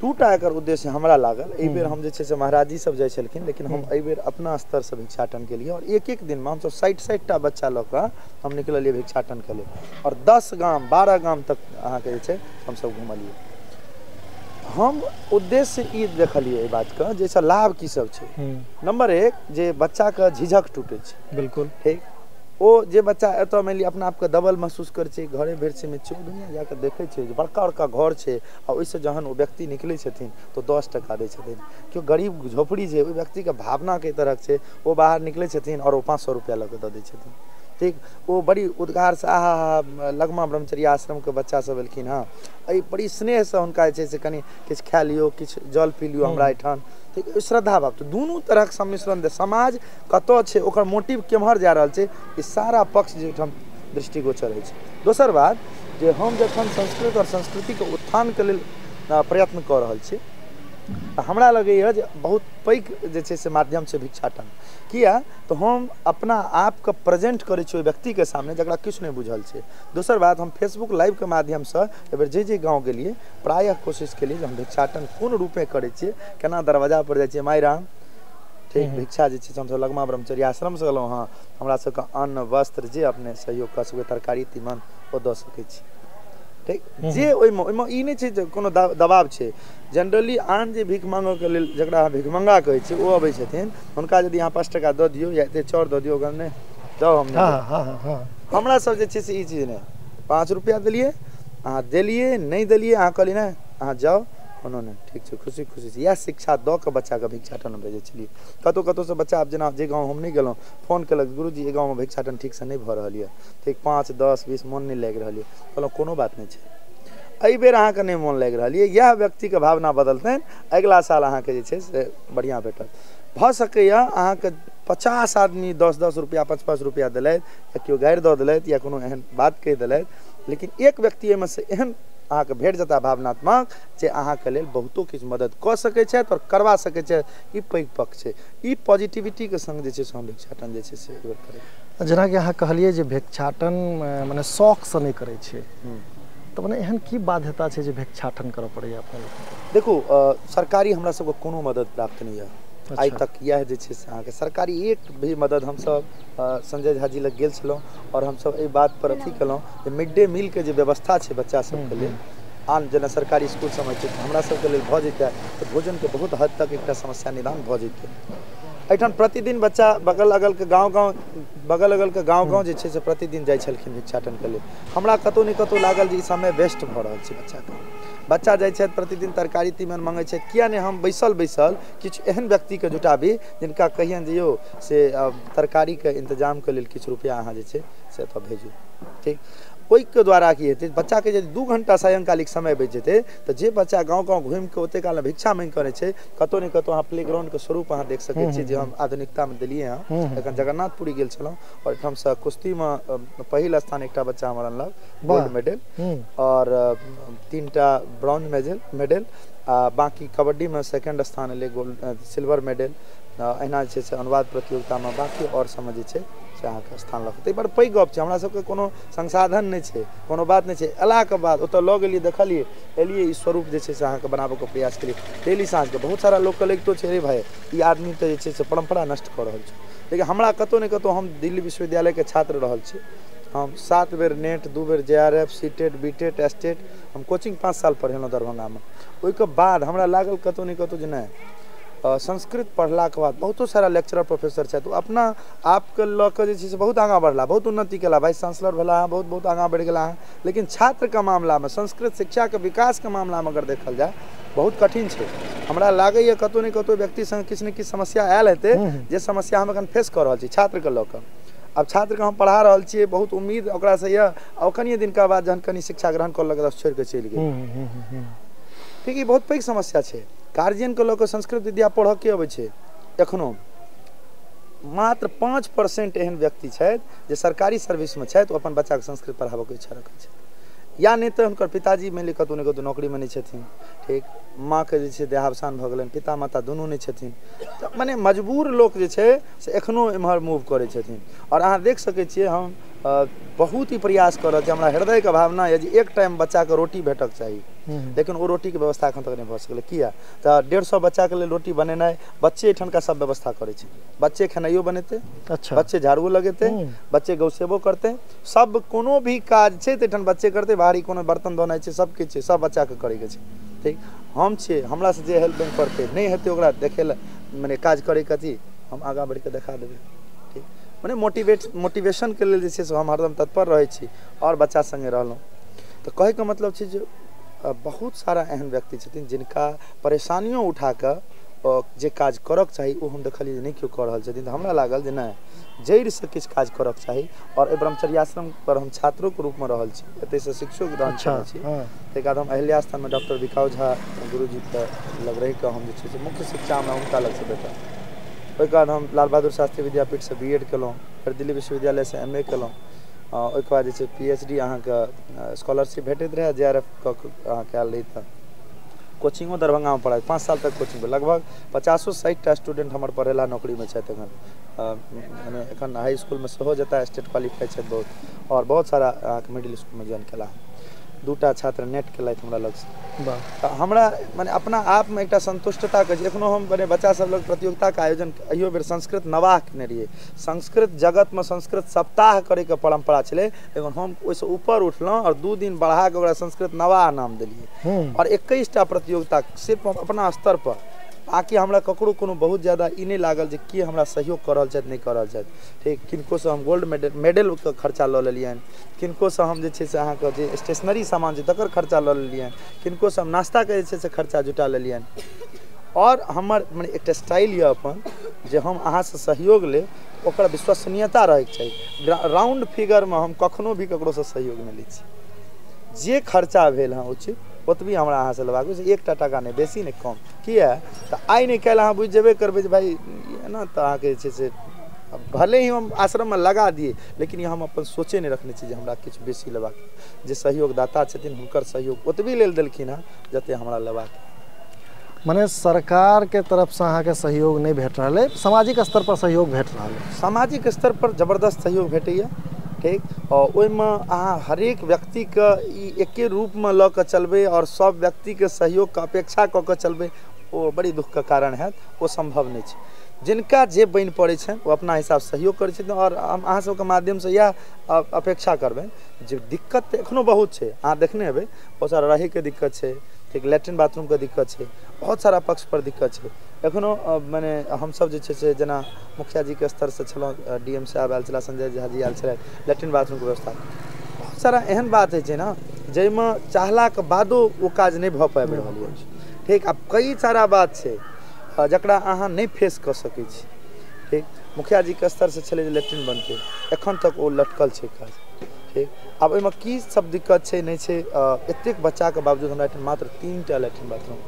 दूटा एकर उद्देश्य हमरा लागल। एहि बेर हम जे छै से महाराज जी सब जाइ छलखिन, लेकिन हम एहि बेर अपना स्तरसँ भिक्षाटन केलियै और एक दिनमे हमसब 60-60टा बच्चा लऽ कऽ हम निकललियै भिक्षाटनके लेल और 10 गाम 12 गाम तक अहाँके जे छै हमसब घुमलियै। हम उद्देश्य ई देखलियै एहि बातके जे एहिसँ लाभ की सब छै। नंबर 1 जे बच्चाके झिझक टूटै छै। बिल्कुल ठीक, ओ जे बच्चा एतऽ मानि लिअ अपना आपके दबल महसूस करै छै, घरे भरिसमे छै, ओ दुनिया जाकऽ देखै छै जे बड़का बड़का घर छै आ ओहिसँ जहन ओ व्यक्ति निकलै छथिन तऽ 10 टका दै छथिन। केओ गरीब झोपड़ी छै ओहि व्यक्तिके भावनाके तरह छै, ओ बाहर निकलै छथिन और ओ 500 रुपैआ लऽ कऽ दऽ दै छथिन। ठीक, ओ बड़ी उद्गारसँ आहा लगमा ब्रह्मचर्य आश्रमके बच्चा सब एलखिन हँ, एहि बड़ी स्नेहसँ हुनका जे छै से कनि किछु खा लियौ, किछु जल पी लियौ हमरा एहिठाम। ठीक, श्रद्धा भाव। तऽ दुनू तरहक सम्मिश्रण दे समाज कतऽ छै, ओकर मोटिव केम्हर जा रहल छै, ई सारा पक्ष जे एहिठाम दृष्टिगोचर होइ छै। दोसर बात जे हम जखन संस्कृत और संस्कृतिके उत्थानके लेल प्रयत्न कऽ रहल छी हमरा लगैए जे बहुत पैघ जे छै से माध्यम छै भिक्षाटन। किया तो हम अपना आपके प्रेजेंट करै छी ओहि व्यक्तिके सामने जकरा किछु नहि बुझल छै। दोसर बात, हम फेसबुक लाइवके माध्यमसँ एहि बेर जे गाँव गेलिए प्रायः कोशिश केलिए जे हम भिक्षाटन कोन रूपमे करै छिए, केना दरवाजा पर जाइ छिए, माय राम ठीक भिक्षा जे छै से हमसब लगमा ब्रह्मचर्य आश्रमसँ गेलहुँ हँ, हमरा सबके अन्न वस्त्र जे अपने सहयोग कऽ सकबै, तरकारी तीमन ओ दऽ सकै छी। ठीक, जे ओहिमे ई नहि छै जे कोनो दबाव छै। जनरली आन जे भीख मांगऽके लेल जकरा अहाँ भिखमंगा कहै छिए ओ अबै छथिन, हुनका यदि अहाँ 5 टका दऽ दियौ या एते चाउर दऽ दियौ, ओकर नहि जाउ हम नहि। हमरा सब जे छै से ई चीज नहि, 5 रुपया देलिए, अहाँ देलिए नहीं देलिए, अहाँ कहलिए नहि अहाँ जाउ, कोनो नहीं, ठीक छै, खुशी खुशी से इएह शिक्षा दऽ कऽ बच्चाके भिक्षाटन भेजै छलिए। कतहुसँ बच्चा, आब जेना जे गाँव हम नहि गेलहुँ, फोन केलक गुरुजी ई गाँवमे भिक्षाटन ठीकसँ नहीं भऽ रहल यऽ, ठीक 5, 10, 20 मोन नहीं लागि रहल यऽ, कहलहुँ कोनो बात नहीं छै, एहि बेर अहाँके नहीं मोन लागि रहल यऽ, इएह व्यक्तिके भावना बदलतनि, अगिला साल अहाँके जे छै से बढ़िआँ भेटत। भऽ सकैए अहाँके 50 आदमी 10-10 रुपया 5-5 रुपया देलथि, या केओ गारि दऽ देलथि, या कोनो एहन बात कहि देलथि, लेकिन एक व्यक्ति एहिमे से एहन अहाँके भेट जेता भावनात्मक जे अहाँके लेल बहुतो किछु मदद कऽ सकै छथि और करवा सकै छथि। ई पैघ पक्ष छै। ई पॉजिटिविटीके संग जे छै से हम भिक्षाटन जे छै से एक बेर करै। जेना कि अहाँ कहलिए जे भिक्षाटन मने शौकसँ नहीं करै छै, तो मने एहन की बाध्यता छै जे भिक्षाटन करऽ पड़ैए अपने लोकके? देखू, सरकारी हमरा सबके कोनो मदद प्राप्त नहीं है आइ तक। यह जे छै से अहाँके सरकारी एक भी मदद, हमसब संजय झा जी लग गेल छलहुँ और हमसब एहि बात पर अथी केलहुँ जे मिड डे मील के जे व्यवस्था छै बच्चा सबके लेल, आन जेना सरकारी स्कूल सबमे छै, हमरा सबके लेल भऽ जेतै तऽ भोजनके बहुत हद तक एकटा समस्या निदान भऽ जेतै। एहिठाम प्रतिदिन बच्चा बगल अगलके गाँव जे छै से प्रतिदिन जाइ छलखिन भिक्षाटनके लेल। हमरा कतहु ने कतहु लागल जे ई समय वेस्ट भऽ रहल छै बच्चाके। बच्चा जाइ छथि प्रतिदिन तरकारी तीमन मँगै छथि, किया नहि हम बैसल किछु एहन व्यक्तिके जुटाबी जिनका कहियनि जे यौ से तरकारीके इन्तजामके लेल किछु रुपैआ अहाँ जे छै से एतऽ भेजू। ठीक, ओहिके द्वारा की हेतै, बच्चाके यदि 2 घंटा सायंकालिक समय बचि जेतै तऽ जे बच्चा गाँव घुमिके ओते कालमे भिक्षा माँगि करै छै, कतहु ने कतहु अहाँ प्लेग्राउंडके स्वरूप अहाँ देख सकै छियै जे हम आधुनिकतामे देलिए हँ। एखन जगन्नाथपुरी गेल छलहुँ और एहिठामसँ कुश्तीमे पहिल स्थान एकटा बच्चा हमर अनलक, गोल्ड मेडल, और 3टा ब्रॉन्ज मेडल, आ बाकी कबड्डीमे 2nd स्थान एलै, गोल्ड सिल्वर मेडल। अहिना जे छै से अनुवाद प्रतियोगितामे बाकी और सबमे जे छै से अहाँके स्थान लऽ कऽ। बड़ पैघ गप छै, हमरा सबके कोनो संसाधन नहि छै, कोनो बात नहि छै। अयलाके बाद ओतऽ लऽ गेलिए, देखलिए, एलिए, ई स्वरूप जे छै से अहाँके बनाबैके प्रयास केलिए। डेली साँझके बहुत सारा लोकके लगितो छै रे भाइ ई आदमी तऽ जे छै से परम्परा नष्ट कऽ रहल छै, लेकिन हमरा कतहु ने कतहु, हम दिल्ली विश्वविद्यालयके छात्र रहल छी, हम 7 बेर नेट, 2 बेर JRF, सीटेट, बीटेट, एस्टेट, हम कोचिंग 5 साल पढ़ेलहुँ दरभंगामे। ओहिके बाद हमरा लागल कतहु ने कतहु जे नहि, संस्कृत पढ़लाके बाद बहुतो सारा लेक्चरर प्रोफेसर छथि, ओ अपना आपके लऽ कऽ जे छै से बहुत आगाँ बढ़ला, बहुत उन्नति केला, वाइस चांसलर भेला, बहुत बहुत आगाँ बढ़ि गेला। लेकिन छात्रके मामलामे, संस्कृत शिक्षाके विकासके मामलामे अगर देखल जाए बहुत कठिन छै। हमरा लागैए कतहु ने कतहु व्यक्ति संग किछु ने किछु समस्या आयल हेतै, जे समस्या हम एखन फेस कऽ रहल छी छात्रके लऽ कऽ। अब छात्रके हम पढ़ा रहल छियै, बहुत उम्मीद ओकरासँ यऽ, और कनिए दिनका बाद जहन कनि शिक्षा ग्रहण करऽ लगल छोड़ि कऽ चलि गेल। ठीक, ई बहुत पैघ समस्या छै। गार्जियनके लऽ कऽ संस्कृत विद्या पढ़ऽ के अबै छै, एखनो मात्र 5% एहन व्यक्ति छथि जे सरकारी सर्विसमे छथि, ओ अपन बच्चाके संस्कृत पढ़ाबऽके इच्छा रखै छथि। या नहीं तो हुनकर पिताजी मानि लिअ कतहु ने कतहु नौकरीमे नहीं छथिन, ठीक, माँके जे छै देहावसान भऽ गेलनि, पिता माता दुनू नहीं छथिन, तऽ मने मजबूर लोक जे छै से एखनो एम्हर मूव करै छथिन। और अहाँ देख सकै छियै, हम बहुत ही प्रयास कर रहल छी, हमरा हृदयके भावना यऽ जे एक टाइम बच्चाके रोटी भेटक चाही, लेकिन ओ रोटीके व्यवस्था एखन तक नहीं भऽ सकलै। किया तऽ 150 बच्चाके लेल रोटी बनेनाइ, बच्चे एहिठामका सब व्यवस्था करै छै, बच्चे खेनाइयो बनेतै, बच्चे झाड़ू लगेतै, बच्चे गौसेबो करतै, सब कोनो भी काज छै तऽ एहिठाम बच्चे करतै, बाहरी कोनो बर्तन धोनाइ छै, सब किछु छै, सब बच्चाके करैके छै। ठीक, हम छियै, हमरासँ जे हेल्प नहीं करतै, नहीं हेतै ओकरा देखै लए, मने काज करैके अथी, हम आगाँ बढ़ि कऽ देखा देबै। ठीक, मने मोटिवेशनके लेल जे छै से हम हरदम तत्पर रहै छी और बच्चा संगे रहलहुँ। तऽ कहैके मतलब छै जे बहुत सारा एहन व्यक्ति छथिन जिनका परेशानियों उठा कऽ जे काज करऽके चाही ओ हम देखलिए जे नहीं केओ कऽ रहल छथिन। तऽ हमरा लागल जे नहीं, जड़िसँ किछु काज करऽके चाही। और ब्रह्मचर्य आश्रम पर हम छात्रोके रूपमे रहल छी, एतयसँ शिक्षो ग्रहण करै छी। ताहिके बाद हम अहिल्या स्थानमे डॉक्टर बिकाउ झा गुरुजीके लग रहि कऽ हम जे छै से मुख्य शिक्षा हमरा हुनका लगसँ भेटल। ओहिके बाद हम लाल बहादुर शास्त्री विद्यापीठसँ BEd केलहुँ, फेर दिल्ली विश्वविद्यालयसँ MA केलहुँ। ओहिके बाद जे छै PhD अहाँके स्कॉलरशिप भेटैत रहै, JRF कऽ अहाँके आयल रही। तऽ कोचिंगो दरभंगा में पढ़ा 5 साल तक कोचिंग लगभग 50-60 स्टूडेंट हमारे पढ़ेला नौकरी में छथि एखन माने एखन हाई स्कूल में सेहो जेता स्टेट क्वालिफाई छथि बहुत और बहुत सारा मिडिल स्कूल में ज्वाइन केला 2टा छात्र नेट केलथि हमरा लग से तऽ हमरा माने अपना आप में एकटा संतुष्टता के एखनो हम माने बच्चा सब लग प्रतियोगिता के आयोजन अहियो बेर संस्कृत नवाह केने रहिए संस्कृत जगत में संस्कृत सप्ताह करे के परंपरा छले लेकिन हम ओइसे ऊपर उठलौं और 2 दिन बढ़ा के ओकरा संस्कृत नवाह नाम देलिए और 21टा प्रतियोगिता सिर्फ अपना स्तर पर आकि हमरा ककरो कोनो बहुत ज़्यादा ई नहीं लागल जे कि हमरा सहयोग कर रहल छथि नहीं कर रहल छथि ठीक किनको से हम गोल्ड मेडल के खर्चा लऽ लेलियनि किनको से हम जे छै से अहाँके जे स्टेशनरी सामान छै तकर खर्चा लऽ लेलियनि किनको से हम नाश्ता के जे छै से खर्चा जुटा लेलियनि और हमर माने एकटा स्टाइल ये अपन जे हम अहाँ से सहयोग ले ओकर विश्वसनीयता रहैके चाही राउंड फिगर में हम कखनो भी ककरो से सहयोग नहीं लै छी जे खर्चा भेल हँ उचित ओतबी हमरा अहाँ से लेबाक छै 1टा टाका नहीं बेसी नहीं कम किया तऽ आइ नहीं काल्हि अहाँ बुझि जेबे करबै जे भाई एना तऽ अहाँके जे छै से भले ही हम आश्रम में लगा दिए लेकिन हम अपन सोचे नहीं रखने छी जे हमरा किछु बेसी लेबाक जे सहयोगदाता छथिन हुनकर सहयोग ओतबी लेल देलखिन हँ जते हमरा लेबाक माने सरकार के तरफ से अहाँ के सहयोग नहीं भेट रहा है सामाजिक स्तर पर सहयोग भेट रहा है सामाजिक स्तर पर जबरदस्त सहयोग भेटैया ठीक और ओहिमे अहाँ हरेक व्यक्ति के एके रूप में लऽ कऽ चलबै और सब व्यक्ति के सहयोग के अपेक्षा कऽ कऽ चलबै ओ बड़ी दुख के कारण है वो संभव नहीं छै जिनका जे बनि पड़ै छनि वो अपना हिसाब सहयोग करै छथिन और हम अहाँ सबके माध्यम से यह अपेक्षा करबै जे दिक्कत एखनो बहुत छै अहाँ देखने हेबै बहुत सारा रहै के दिक्कत छै ठीक लैट्रिन बाथरूम के दिक्कत छै बहुत सारा पक्ष पर दिक्कत छै एखनो माने हम सब जे छै से जेना मुखिया जी के स्तर से छलौं डीएम साहब आयल छला संजय झा जी आयल छला लैट्रिन बाथरूम के व्यवस्था बहुत सारा एहन बात है ना जाहिमे चाहला के बादो वो काज नहीं भऽ पाबि रहल अछि ठीक आब कई सारा बात छै जकरा अहाँ नहीं फेस कर सकै छी ठीक मुखिया जी के स्तर से छलै जे लैट्रिन बनतै एखन तक ओ लटकल छै काज ठीक आब ओहिमे की सब दिक्कत छै नहीं छै एतेक बच्चा के बावजूद हमरा एहिठाम मात्र 3टा लैट्रिन बाथरूम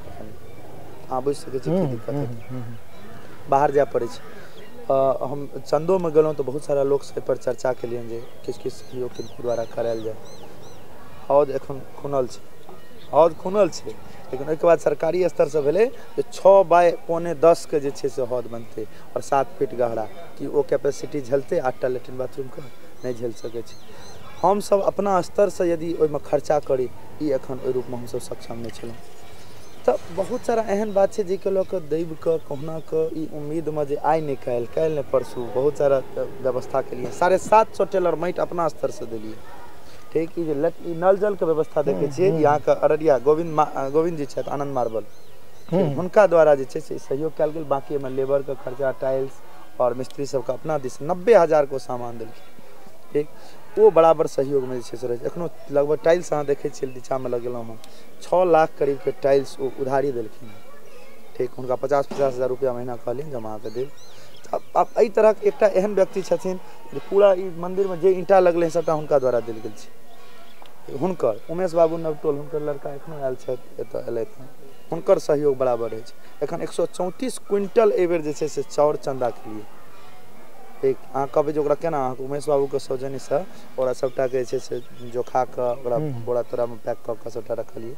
अहाँ बुझि सकै छी की दिक्कत है बाहर जाय पड़ै छै हम चंदो में गेलौं तो बहुत सारा लोग से पर चर्चा केलियन जे किछु सहयोग के द्वारा करायल जाय हौद एखन खुनल छै हौद खुनल छै लेकिन ओहिके बाद सरकारी स्तर से भेलै जे 6 बाय 9.25 के जे छै से हौद बनतै और 7 फीट गहरा कि ओ कैपेसिटी झेलतै 8टा लैट्रिन बाथरूम के नहीं झेल सकै छै हम सब अपना स्तर से यदि ओहिमे खर्चा करी ई एखन ओहि रूप में हम सब सक्षम नहीं छलौं तो बहुत सारा एहन बात है जेके लऽ कऽ दैव कऽ कहुना कऽ ई उम्मीद में जे आइ नहीं काल्हि नहीं परसू बहुत सारा व्यवस्था के लिए 750 टेलर माटि अपना स्तर से दिलिए ठीक ई जे नल जल के व्यवस्था देखे छियै यहाँ के अररिया गोविंद जी छथि आनंद मार्बल हुनका द्वारा जे छै से सहयोग कयल गेल बाकी में लेबर के खर्चा टाइल्स और मिस्त्री सबके अपना दिस 90,000 को सामान देलखिन ठीक वो बराबर सहयोग में जे छै से रहै एखनो लगभग टाइल्स अहाँ देखै छियै नीचा में लगेलौं हँ 6 लाख करीब के टाइल्स वो उधारी देलखिन ठीक हुनका 50-50 हज़ार रुपया महीना कहलिन जमा के देब अब एहि तरह एकटा एहन व्यक्ति छथिन जे पूरा ई मंदिर में जे ईंटा लगलै सबटा हुनका द्वारा देल गेल छै हुनकर उमेश बाबू नवटोल हुनकर लड़का एखनो आयल छथि एतऽ एलथि हुनकर सहयोग बराबर अछि एखन 134 क्विंटल एहि बेर जे छै से चाउर चंदा के लिए एक अहाँ कहबै जे ओकरा केना अहाँके उमेश बाबूके सौजन्यसँ ओकरा सबटाके जे छै से जोखा कऽ ओकरा बोरा तोरामे पैक कऽ कऽ सबटा रखलिए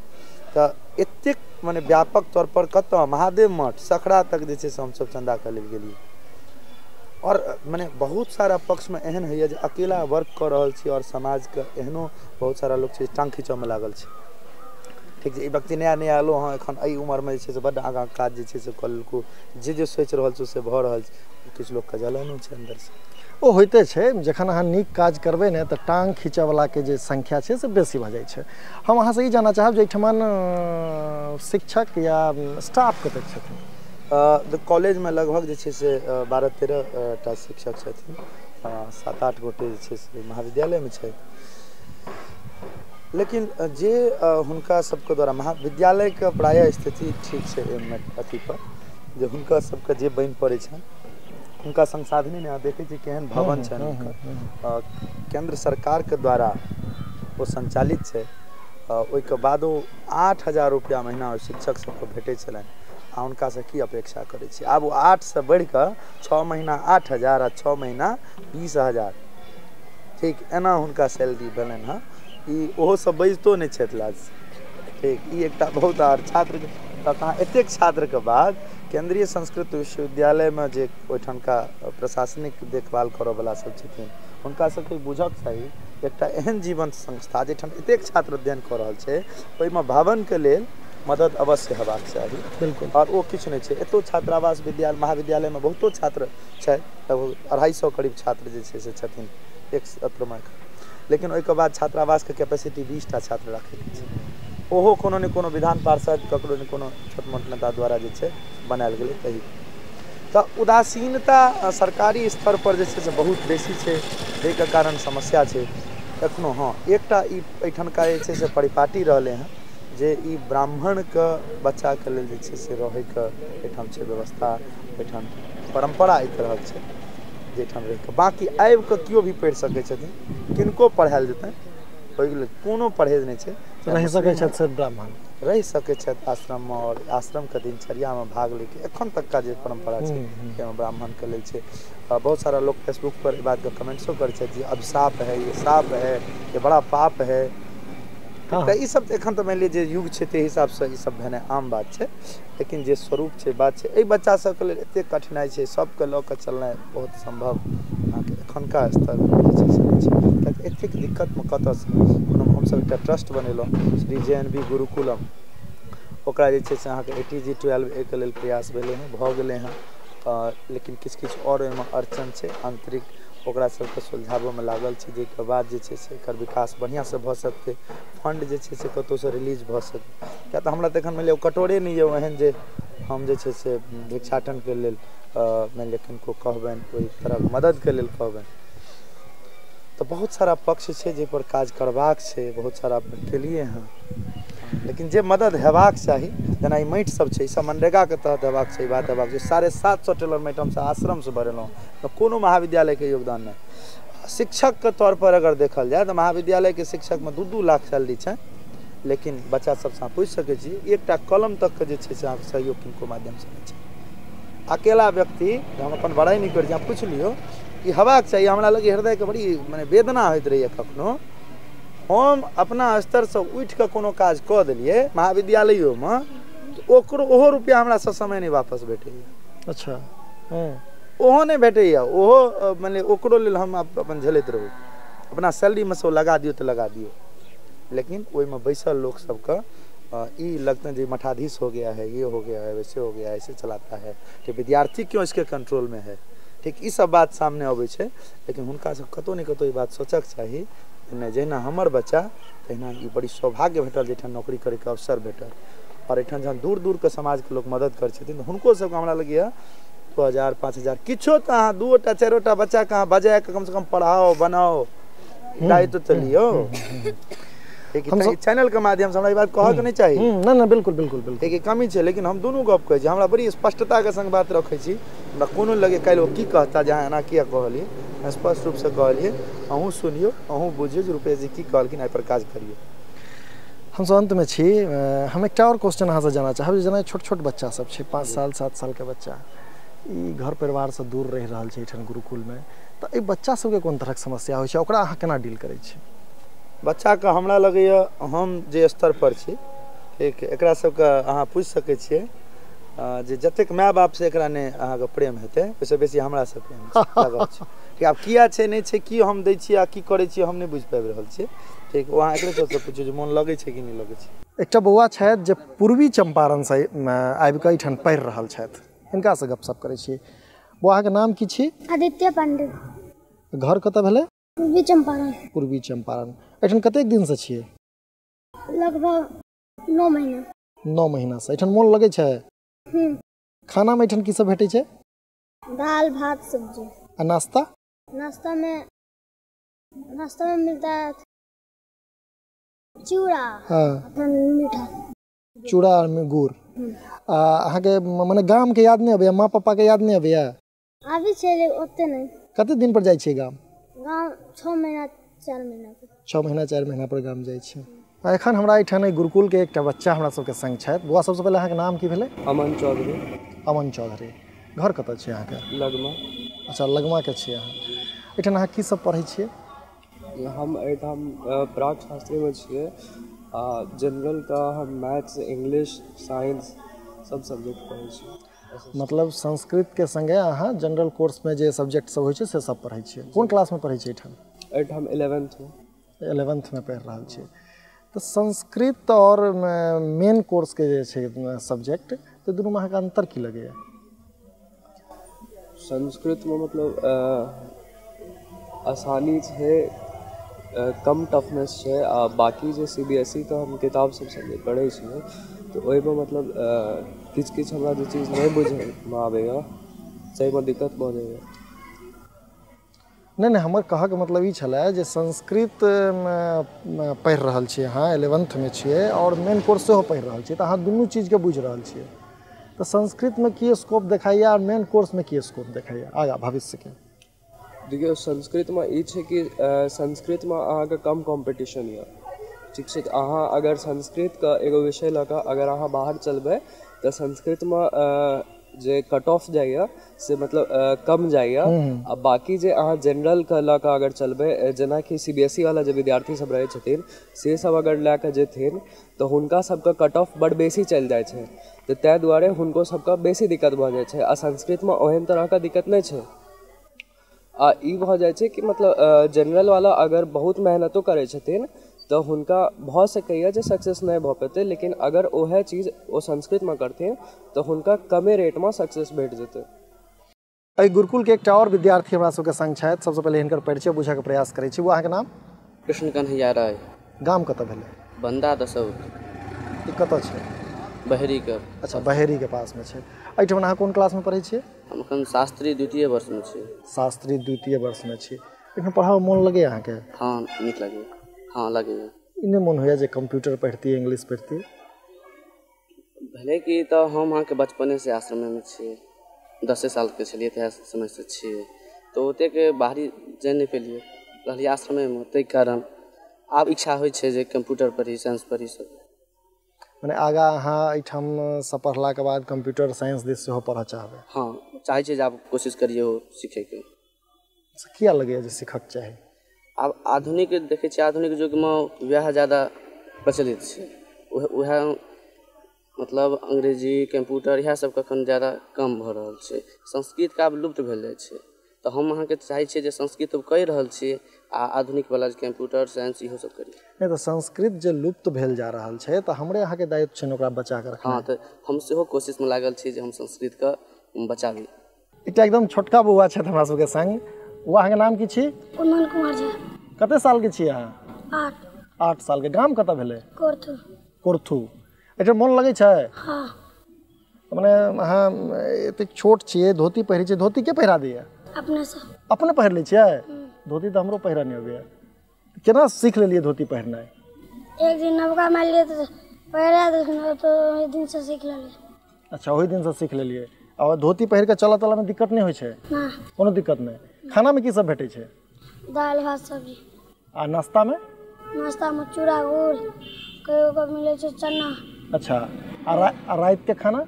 तऽ एतेक माने व्यापक तौर पर कतऽ महादेव मठ सखड़ा तक जे छै से हमसब चंदा के लेल गेलिए और माने बहुत सारा पक्ष में एहन होइए जे अकेला वर्क कर रहल छी और समाज के एहनो बहुत सारा लोग छै टांग खींचऽ में लागल छै ठीक छै ई व्यक्ति नया नया एलो हँ एखन एहि उम्रमे जे छै से बड्ड आगाँ काज जे छै से कऽ लेलको जे सोचि रहल छै से भऽ रहल छै किछु लोग के जलनो छै अंदर से ओ होइते छै जखन अहाँ नीक काज करबै ने तऽ टांग खींचऽ वाला के जे संख्या छै से बेसी भऽ जाइ छै हम अहाँ से ई जानना चाहब जे एहिठमन शिक्षक या स्टाफ कतेक छथिन कॉलेज में लगभग जे छै से 12-13 टा शिक्षक छथिन 7-8 गोटे जे छै से महाविद्यालय में छै लेकिन जे हुनका सबके द्वारा महाविद्यालय के प्राय स्थिति ठीक छै अथी पर जे हुनका सबके जे बनि पड़ै छनि उनका संसाधने ने देखे छी केहन भवन छनि केंद्र सरकार के द्वारा वो संचालित छै ओहिके बादो 8,000 रुपया महीना शिक्षक सबके भेटै छलनि आ उनका से की अपेक्षा करै छी आब 8 से बढ़ि कऽ 6 महीना 8,000 आ 6 महीना 20,000 ठीक एना हुनका सैलरी भेलनि हँ ई ओहो सब बजितो नहि छथि लाज ठीक ई एकटा बहुत आर छात्र कहाँ एतेक छात्रके बाद केंद्रीय संस्कृत विश्वविद्यालय में जे ओहिठामका प्रशासनिक देखभाल करयवला सब छथिन हुनका सबके बुझक चाही एकटा एहन जीवंत संस्था जेठाम एतेक छात्र अध्ययन कऽ रहल छै ओहिमे भवनके लेल मदद अवश्य हेबाक चाही। बिल्कुल। और ओ किछु नहीं छै एतो छात्रावास विद्यालय महाविद्यालय में बहुतो छात्र छै लगभग 250 करीब छात्र जे छै से छथिन एक सत्र में लेकिन ओहिके बाद छात्रावास के कैपेसिटी 20टा छात्र राखै छै ओहो कोनो ने कोनो विधान पार्षद ककरो ने कोनो छोट मोट नेता द्वारा जे छै बनायल गेलै तही तऽ उदासीनता सरकारी स्तर पर जे छै से बहुत बेसी छै जाहिके कारण समस्या छै एखनो। हाँ एकटा ई एहिठामका जे छै से परिपाटी रहलै हँ जे ई ब्राह्मणके बच्चाके लेल जे छै से रहैके एहिठाम छै व्यवस्था एहिठाम परम्परा एक तरहक छै जेठाम रहिके बाकी आबि कऽ केओ भी पढ़ि सकै छथिन किनको पढ़ायल जेतनि ओहिके लेल कोनो परहेज नहि छै रहि सकै छथि सिर्फ ब्राह्मण रहि सकै छथि आश्रममे और आश्रमके दिनचर्यामे भाग लेके एखन तकका जे परम्परा छै ताहिमे ब्राह्मणके लेल छै। बहुत सारा लोग फेसबुक पर इस बात का कमेंट्सो कर जी अभिशाप है ये साप है ये बड़ा पाप है तो ये सब एखन तो मान लिअ जे युग छै ताहि हिसाबसँ ई सब भेनाइ आम बात छै लेकिन जे स्वरूप छै बात छै एहि बच्चा सबके लेल एतेक कठिनाइ छै सबके लऽ कऽ चलनाइ बहुत संभव अहाँके एखनका स्तर जे छै से छै कियाकि एतेक दिक्कतमे कतऽसँ कोनो हमसब एकटा ट्रस्ट बनेलहुँ श्री JNV गुरुकुलम ओकरा जे छै से अहाँके ATG 12 एहिके लेल प्रयास भेलै हँ भऽ गेलै हँ लेकिन किछु किछु आओर ओहिमे अड़चन छै आंतरिक ओकरा सबके सुलझाबैमे लागल छै जाहिके बाद जे छै से एकर विकास बढ़िआँसँ भऽ सकतै फंड जे छै से कतहुसँ रिलीज भऽ सकै किया तऽ हमरा तऽ एखन मानि लिअ कटोरे नहि यऽ ओहन जे हम जे छै से भिक्षाटनके लेल मानि लिअ किनको कहबनि ओहि तरहक मददके लेल कहबनि तऽ बहुत सारा पक्ष छै जाहि पर काज करबाक छै बहुत सारा केलिए हँ लेकिन जे मदद हेबाक चाही जेना ई माटि सब छै ई सब मनरेगाके तहत हेबाक छै बात हेबाक छै 750 टेलर माटि हमसब आश्रमसँ भरेलहुँ तऽ कोनो महाविद्यालयके योगदान नहि। शिक्षकके तौर पर अगर देखल जाए तऽ महाविद्यालयके शिक्षकमे 2-2 लाख सैलरी छै लेकिन बच्चा सबसँ पूछि सकै छी एकटा कलम तकके जे छै से अहाँके सहयोग किनको माध्यमसँ नहि छै। अकेला व्यक्ति हम अपन बड़ाई नहि करै छी अहाँ पुछि लियौ ई हेबाक चाही हमरा लगे हृदयके बड़ी मने वेदना होइत रहैए कखनो हम अपना स्तरसँ उठि कऽ कोनो काज कऽ देलियै महाविद्यालयोमे ओकरो ओहो रुपैआ हमरासँ समय नहि वापस भेटैए। अच्छा ओहो नहि भेटैए ओहो माने ओकरो लेल हम अपन झेलैत रहू अपना सैलरीमे से लगा दियौ तऽ लगा दियौ लेकिन ओहिमे बैसल लोक सबके ई लगता है जी मठाधीश हो गया है ये हो गया है वैसे हो गया है ऐसे चलाता है कि विद्यार्थी क्यों इसके कंट्रोल में है ठीक ई सब बात सामने अबै छै लेकिन हुनका सब कतौ ने कतौ ई बात सोचक चाही नहि जहिना हमर बच्चा तहिना ई बड़ी सौभाग्य भेटल जहिठाम नौकरी करैके अवसर भेटल और एहिठाम जहन दूर दूरके समाजके लोक मदद करै छथिन तऽ हुनको सबके हमरा लगैए 2000-5000 किछो तऽ अहाँ 2टा 4टा बच्चाके अहाँ बजाय कऽ कमसँ कम पढ़ाओ बनाओ दायित्व तऽ लियौ चैनल के माध्यम से हमरा ई बात कहके नहीं चाहिए नहीं बिल्कुल बिल्कुल बिल्कुल एक कमी छै लेकिन हम दुनू गप कहै छी हमरा बड़ी स्पष्टता के संग बात रखै छी हमरा कोनो लगे काल्हि ओ की कहता जे अहाँ एना किया कहलिए स्पष्ट रूप से कहलिए अहूँ सुनियो अहूँ बुझियो जे रुपेश जी की कहलखिन एहि पर काज करियो। हम सब अंत में छी हम एकटा और क्वेश्चन अहाँ से जाना चाहब जेना छोट छोट बच्चा सब छै 5 साल 7 साल के बच्चा ई घर परिवार से दूर रहि रहल छै एठन गुरुकुल में तऽ ई बच्चा सबके कोन तरहक समस्या होइ छै ओकरा अहाँ केना डील करै छी? बच्चा के हमरा लगैए हम जे स्तर पर छी ठीक एकरा सबके अहाँ पूछि सकै छियै जे जतेक माय बाप से एकरा ने अहाँके प्रेम हेतै ओहिसँ बेसी हमरा से प्रेम लागल छै ठीक आब किया छै नहि छै की हम दै छियै आ की करै छियै हम नहि बुझि पाबि रहल छियै ठीक ओ अहाँ एकरे सबसँ पूछियो जे मोन लगै छै कि नहि लगै छै। एकटा बौआ छथि जे पूर्वी चंपारण से आबि कऽ एठन पढ़ि रहल छथि हिनका से गपशप करै छी। बौआके नाम की छी? आदित्य पांडे। घर कतऽ भेलै? पूर्वी चंपारण। पूर्वी चंपारण एठन कतेक दिन से छियै? लगभग 9 महीना। 9 महीना से एठन मोन लगै छै? खाना में एठन की सब भेटै छै? दाल भात सब्जी। आ नाश्ता? नाश्ता में मिलता है चूड़ा मीठा चूड़ा और गुड़। अहाँ के माने गाम के याद नहीं अबैया माँ पापा के याद नहीं अबैया? आबी छै ओते नहीं। कते दिन पर जाइ छियै गाम? गाम 6 महीना 4 महीना पर। 6 महीना 4 महीना पर गाम जाइ छै। एखन हमरा एठाम गुरुकुल के एकटा बच्चा हमरा सबके संग छथि। बौआ सबसँ पहिले अहाँके नाम की भेलै? अमन चौधरी। अमन चौधरी। घर कतऽ छै अहाँके? लगमा। अच्छा लगमा के छियै अहाँ। एठाम अहाँ की सब पढ़ै छियै? हम एठाम प्राक शास्त्री में छियै जनरल का हम मैथ्स, इंग्लिश, साइंस सब सब्जेक्ट पढ़ै छी। मतलब संस्कृत के संगे अहाँ जनरल कोर्स में जे सब्जेक्ट सब होइ छै से सब पढ़ै छियै। कोन क्लास में पढ़ै छियै एहिठाम? एहिठाम 11th में। 11th में पढ़ि रहल छियै। तो संस्कृत और मेन कोर्स के जे छै सब्जेक्ट तो दुनू में अहाँके अंतर की लगैया? संस्कृत में मतलब आसानी छै, कम टफनेस छै। आ बाकी जे CBSE का हम किताब सब पढ़ै छियै तो ओहिमे मतलब किछु किछु हमरा जे चीज नहीं बुझैमे आबैया ताहिमे दिक्कत भऽ जाइए। नहीं हमर कहके मतलब ई छलै जे संस्कृत में पढ़ि रहल छियै अहाँ, 11th में छियै और मेन कोर्स सेहो पढ़ि रहल छियै, तो अहाँ दुनू चीजके बुझि रहल छियै। तो संस्कृत में की स्कोप देखाइए और मेन कोर्स में की स्कोप देखाइए आगा भविष्य के? देखियौ संस्कृत में ई छै कि संस्कृत में अहाँके कम कॉम्पिटिशन यऽ, ठीक छै। अहाँ अगर संस्कृत का एगो विषय लऽ कऽ अगर अहाँ बाहर चलबै तऽ संस्कृत में जे कट ऑफ जाइए से मतलब कम जाइए। आ बाकी जे अहाँ जनरल के लऽ कऽ अगर चलबै, जेनाकि CBSE वाला जे विद्यार्थी सब रहै छथिन से सब अगर लए कऽ जेथिन तऽ हुनका सबके कट ऑफ बड़ बेसी चलि जाइ छै, तऽ ताहि दुआरे हुनको सबके बेसी दिक्कत भऽ जाइ छै। आ संस्कृत में ओहन तरहके दिक्कत नहीं छै। आ ई भऽ जाइ छै कि मतलब जनरल वाला अगर बहुत मेहनतो करै छथिन तो हुनका भऽ सकैए जे सक्सेस नहीं भऽ पेतै, लेकिन अगर वह चीज वो संस्कृत में करथिन तो हुनका कमे रेट में सक्सेस भेट जेतै। एहि गुरुकुल के एकटा और विद्यार्थी हमरा सबके संग छथि, सबसे पहले हिनकर परिचय बुझे के प्रयास करै छी। वो अहाँके नाम? कृष्ण कन्हैया राय। गाम कतऽ भेलै? बंदा दसौर। ई कतऽ छै? बहेरी के। अच्छा, बहेरी के पास में छै। एहिठाम अहाँ कोन क्लास में पढ़ै छियै? हम एखन शास्त्री द्वितीय वर्ष में छी। शास्त्री द्वितीय वर्ष में छी। एहिठाम पढ़ाबऽ मोन लगैए अहाँके? हाँ नीक लगैए। हाँ लगैए। ई नहि मोन होइए जे कंप्यूटर पढ़तियै, इंग्लिश पढ़तियै? भले कि तऽ हम अहाँके बचपने से आश्रम में छियै, 10 साल के छलियै तऽ समय से छियै, तो ओतेक बाहरी जानि नहीं पेलियै, रहलियै आश्रम में। ताहि कारण आब इच्छा होइ छै जे कंप्यूटर पढ़ी, साइंस पढ़ी सब। मने आगा अहाँ एहिठाम से पढ़ला के बाद कंप्यूटर साइंस दिस सेहो पढ़ऽ चाहबै? हाँ चाहै छियै जे आब कोशिश करियै सीखैके। किया लगैए जे सीखक चाही? आब आधुनिक देखै छियै, आधुनिक युग में वएह ज़्यादा प्रचलित छै। वएह मतलब अंग्रेजी, कंप्यूटर इएह सब कखन ज़्यादा कम भऽ रहल छै। संस्कृत का आब लुप्त भेल जाइ छै, तो हम अहाँके चाहै छियै जे संस्कृत कहि रहल छी आ आधुनिक वाला कंप्यूटर साइंस इहो सब करी। नहीं तो संस्कृत जे लुप्त भेल जा रहल छै तो हमरे अहाँके दायित्व छै ओकरा बचा के रखना। हाँ तो हम सेहो कोशिश में लागल छी जे हम संस्कृत के बचाबी। एकटा एकदम छोटका बौआ छथि हमरा सबके संग। वो अहाँके नाम की छी? उन्नन कुमार झा। कते साल के छी अहाँ? 8। 8 साल के। गाम कतऽ भेलै? कोरथू। कोरथू। एहिठाम मोन लगै छै? हाँ। मने अहाँ एतेक छोट छियै, धोती पहिरै छियै, धोती के पहिरा दैए? अपने से। अपने पहिर लै छियै? धोती तो हमरो पहिरऽ नहीं अबैए। केना सीख लेलियै धोती पहिरनाइ? एक दिन नवका मारि लिए तो पहिरा देलखिन, तो ओहि दिन से सीख लेलियै। अच्छा, ओहि दिन से सीख लेलियै। और धोती पहिर के चलऽ तलऽ में दिक्कत नहीं होइ छै? ना। कोनो दिक्कत नहीं। खाना में की सब भेटै छै? दाल भात सब्जी। आ नाश्ता में? नाश्ता में चूड़ा गुड़, कहियो कभी मिलै छै चना। अच्छा, आ रात के खाना?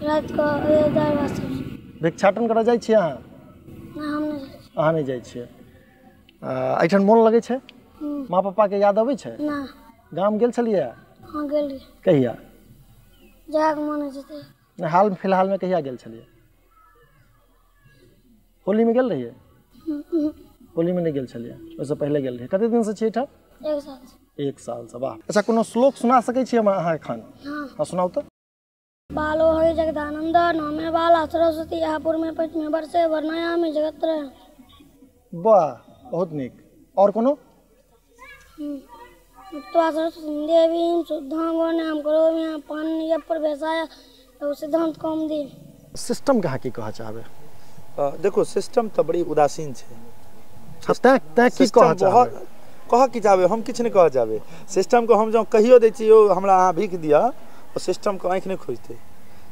रात को दाल भात सब्जी। भिक्षाटन करऽ जाइ छियै अहाँ? ना हम नहीं जाइ छी। अहाँ नहीं जाइ छियै। एहिठाम मोन लगै छै? माँ पापा के याद अबै छै? ना। गाम गेल छलियै? हाँ गेल रही। कहिया? जाके मन होइ छै। नहीं, हाल फिलहाल में कहिया गेल छलियै? होली में गेल रहियै? होली में नहीं गेल छलियै, ओहिसँ पहिले गेल रहियै। कते दिन से छियै एहिठाम? 1 साल से। 1 साल से। वाह। अच्छा, कोनो श्लोक सुना सकै छी हम अहाँ एखन? हाँ। सुनाउ तो। बालो हरि जगदानंद नौमे बाला सरस्वती यहाँ पूर्व पश्चिमी वर्षे वर्णयामि जगत्र। वाह, बहुत नीक। और कोनो? मुक्त्वा सरस्वतीं देवीं शुद्धां गौर्ण्यां करोमि पाणिनीयः प्रवेशाय सिद्धांत कौमुदी। सिस्टम कहाँ की कहऽ चाहबै? देखो सिस्टम तो बड़ी उदासीन छै। तैं की कहऽ चाहबै? कह की चाहबै? हम किछु नहीं कहऽ चाहबै। सिस्टम को हम जो कहियो दै छियै हमरा अहाँ भीख दिअ, तो सिस्टम को आँखि नहीं खोजतै।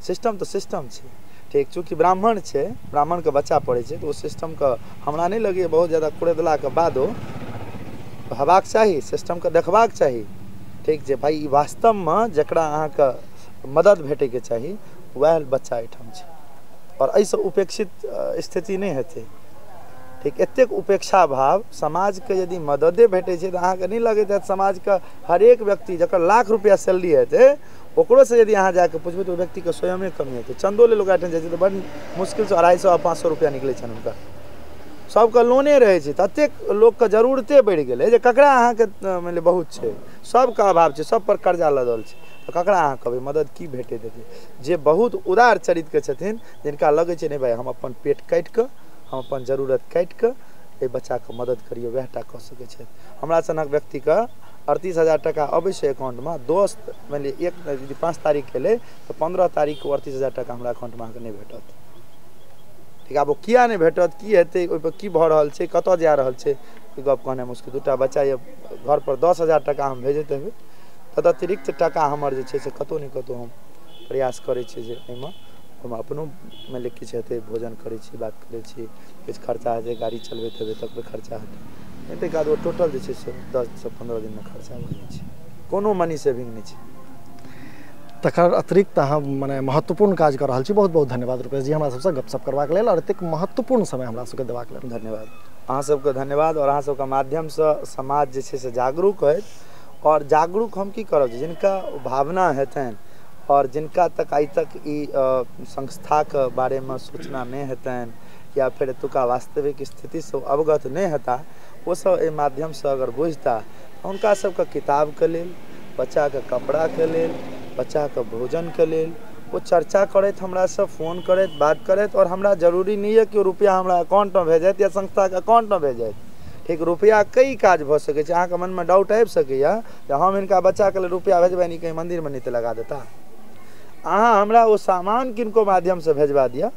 सिस्टम तो सिस्टम छै, ठीक। चूँकि ब्राह्मण छै, ब्राह्मण के बच्चा पढ़ै छै, तो सिस्टम का हमरा नहीं लगैए बहुत ज़्यादा कुरेदला के बादो हेबाक चाही, सिस्टम के देखबाक चाही, ठीक। जे भाई ई वास्तव में जकरा अहाँके मदद भेटै के चाही वएह बच्चा एहिठाम छै, और एहिसँ उपेक्षित स्थिति नहीं हेतै, ठीक एतेक उपेक्षा भाव समाज के यदि मददे भेटे छै तऽ अहाँके नहीं लगैत हैत समाज के हरेक व्यक्ति जकर लाख रुपया सैलरी हेतै ओकरो से यदि अहाँ जाके पूछबै तऽ ओ व्यक्ति के स्वयं कमी हेतै। चंदो लेल ओकरा ठाम जाइ छै तऽ बड़ मुश्किल से 250 आ 500 रुपया निकलै छनि हुनका। सबके लोने रहै छै, ततेक लोकके जरूरते बढ़ि गेलै जे ककरा अहाँके मानि बहुत छै, सबके अभाव छै, सब पर कर्जा लदल छै, तऽ ककरा अहाँ कहबै मदद की भेटै देतै। जे बहुत उदार चरित्रके छथिन, जिनका लगै छै नहि भाइ हम अपन पेट काटि कऽ, हम अपन जरूरत काटि कऽ एहि बच्चाके मदद करियौ, वएह टा कऽ सकै छथि। हमरा सनक व्यक्तिके 38,000 टका अबै छै अकाउंटमे, दोस्त मानि लिअ यदि 5 तारीख एलै तऽ 15 तारीख को 38,000 टका हमरा अकाउंटमे अहाँके नहि भेटत। ठीक, आब ओ किया नहीं भेटत, की हेतै, ओहि पर की भऽ रहल छै, कतऽ जा रहल छै, ई गप कहनाइ मुश्किल। दूटा बच्चा ये घर पर 10,000 टका हम भेजैत हेबै, तद अतिरिक्त टका हमर जे छै से कतौ नहीं कतौ हम प्रयास करै छी जे एहिमे हम अपनो मानि लिअ किछु हेतै, भोजन करै छी, बात करै छी, किछु खर्चा हेतै, गाड़ी चलबैत हेबै तकबै खर्चा हेतै, नहीं तऽ बाद टोटल जे छै से 10 से 15 दिन में खर्चा भऽ जाइ छै, कोनो मनी सेविंग नहीं छै। तकर अतिरिक्त अहाँ मने महत्वपूर्ण काज कर रहल छी। बहुत बहुत धन्यवाद रुपेश जी हमरा सबसे गपशप करबाक लेल और एतेक महत्वपूर्ण समय हमरा सबके देबाक लेल। धन्यवाद अहाँ सबके, धन्यवाद। और अहाँ सबके माध्यम से समाज जे छै से जागरूक होइत, और जागरूक हम की करब जिनका भावना हेतनि और जिनका तक आइ तक ई संस्था के बारे में सूचना नहीं हेतनि या फिर एतुका वास्तविक स्थिति से अवगत नहीं हेता, वो सब एहि माध्यम से अगर बुझता हुनका सबके किताब के लेल, बच्चा के कपड़ा के लेल, बच्चा के भोजन के लेल वो चर्चा करैत, हमरा से फोन करैत, बात करैत। और हमरा जरूरी नहीं है कि रुपया हमरा अकाउंट में भेजत या संस्था के अकाउंट में भेजत। ठीक, रुपया कई काज भऽ सकै छै। अहाँके मन में डाउट आबि सकैया जे हम हिनका बच्चा के लेल रुपया भेजबै नहीं, कहीं मंदिर में नहीं तऽ लगा देता। अहाँ हमरा वो सामान किनको माध्यम से भेजवा दिया,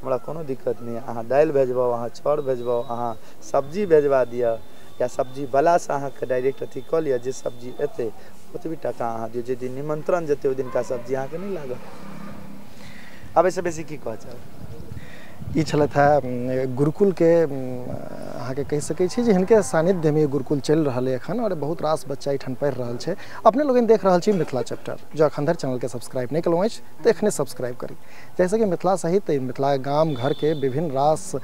हमरा कोनो दिक्कत नहीं है। अहाँ दालि भेजबाउ, अहाँ चाउर भेजबाउ, अहाँ सब्जी भेजवा दिया, या सब्जी वाला से अहाँके डायरेक्ट अथी कऽ लिअ, जे सब्जी एतै ओतबी टका अहाँ दियौ, जे दिन निमंत्रण जेतै ओहि दिनका सब्जी अहाँके नहीं लागत। अब एहिसँ बेसी की कहऽ चाहब। ई छलथि है गुरुकुल के अहाँके कहि सकै छी जे हिनके सानिध्य में गुरुकुल चलि रहल है एखन, और बहुत रास बच्चा एहिठाम पढ़ि रहल छै। अपने लोग देख रहल छी मिथिला चैप्टर, जो अखन धरि चैनल के सब्सक्राइब नहीं केलहुँ अछि तऽ एखने सब्सक्राइब करी, जैसे कि मिथिला सहित मिथिला गाम घर के विभिन्न रास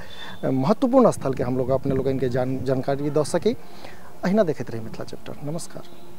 महत्वपूर्ण स्थल के हम लोग अपने लोगन के जानकारी दऽ सकी। अहिना देखैत रही मिथिला चैप्टर। नमस्कार।